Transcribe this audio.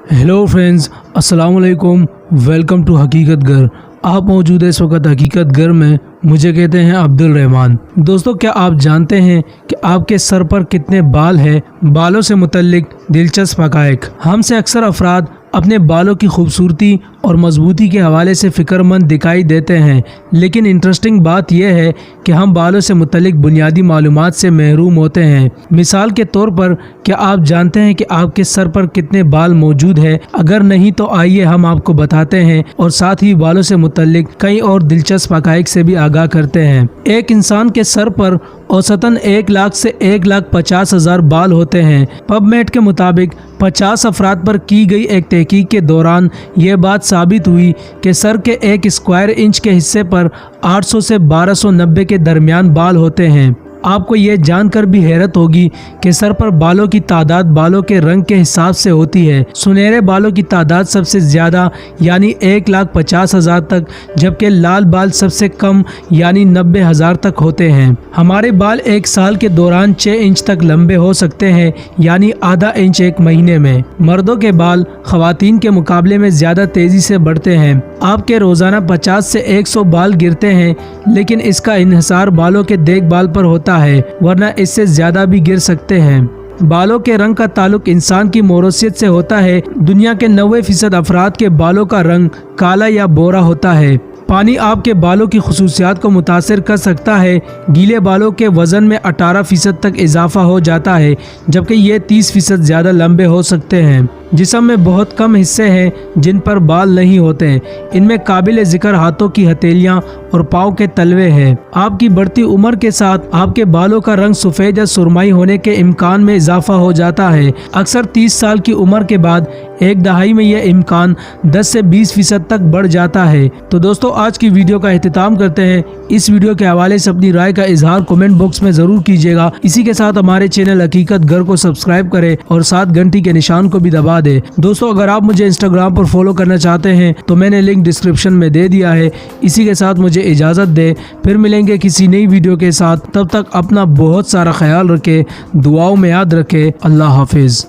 Hello friends, अस्सलाम वालेकुम। Welcome to हकीकत घर। आप मौजूद है इस वक्त हकीकत घर में। मुझे कहते हैं अब्दुल रहमान। दोस्तों, क्या आप जानते हैं कि आपके सर पर कितने बाल हैं? बालों से मुतल्लिक दिलचस्प हक़ाइक़। हमसे अक्सर अफराद अपने बालों की खूबसूरती और मजबूती के हवाले से फ़िक्रमंद दिखाई देते हैं, लेकिन इंटरेस्टिंग बात यह है कि हम बालों से मुतल्लिक बुनियादी मालूमात से महरूम होते हैं। मिसाल के तौर पर, क्या आप जानते हैं कि आपके सर पर कितने बाल मौजूद हैं? अगर नहीं तो आइए हम आपको बताते हैं और साथ ही बालों से मुतल्लिक कई और दिलचस्प हक़ाइक़ से भी आगाह करते हैं। एक इंसान के सर पर औसतन 1 लाख से 1,50,000 बाल होते हैं। पबमेड के मुताबिक 50 अफराद पर की गई एक तहकीक के दौरान यह बात साबित हुई कि सर के 1 स्क्वायर इंच के हिस्से पर 800 से 1290 के दरमियान बाल होते हैं। आपको ये जानकर भी हैरत होगी कि सर पर बालों की तादाद बालों के रंग के हिसाब से होती है। सुनहरे बालों की तादाद सबसे ज़्यादा यानी 1,50,000 तक, जबकि लाल बाल सबसे कम यानी 90,000 तक होते हैं। हमारे बाल 1 साल के दौरान 6 इंच तक लंबे हो सकते हैं, यानी आधा इंच 1 महीने में। मर्दों के बाल ख़वातीन के मुकाबले में ज़्यादा तेज़ी से बढ़ते हैं। आपके रोज़ाना 50 से 100 बाल गिरते हैं, लेकिन इसका इन्हिसार बालों के देखभाल पर होता है, वरना इससे ज्यादा भी गिर सकते हैं। बालों के रंग का ताल्लुक इंसान की मोरोसियत से होता है। दुनिया के 90% अफराद के बालों का रंग काला या बोरा होता है। पानी आपके बालों की खुसूसियात को मुतासिर कर सकता है। गीले बालों के वजन में 18% तक इजाफा हो जाता है, जबकि ये 30% ज़्यादा लंबे हो सकते हैं। जिस्म में बहुत कम हिस्से हैं जिन पर बाल नहीं होते। इनमें काबिल ज़िक्र हाथों की हथेलियां और पाँव के तलवे हैं। आपकी बढ़ती उम्र के साथ आपके बालों का रंग सफ़ेद या सुरमई होने के इम्कान में इजाफा हो जाता है। अक्सर 30 साल की उम्र के बाद 1 दहाई में यह इम्कान 10 से 20% तक बढ़ जाता है। तो दोस्तों, आज की वीडियो का एहतिताम करते हैं। इस वीडियो के हवाले से अपनी राय का इजहार कमेंट बॉक्स में ज़रूर कीजिएगा। इसी के साथ हमारे चैनल हकीकत घर को सब्सक्राइब करें और साथ घंटी के निशान को भी दबा दे। दोस्तों, अगर आप मुझे इंस्टाग्राम पर फॉलो करना चाहते हैं तो मैंने लिंक डिस्क्रिप्शन में दे दिया है। इसी के साथ मुझे इजाज़त दे, फिर मिलेंगे किसी नई वीडियो के साथ। तब तक अपना बहुत सारा ख्याल रखें, दुआओं में याद रखें। अल्लाह हाफिज़।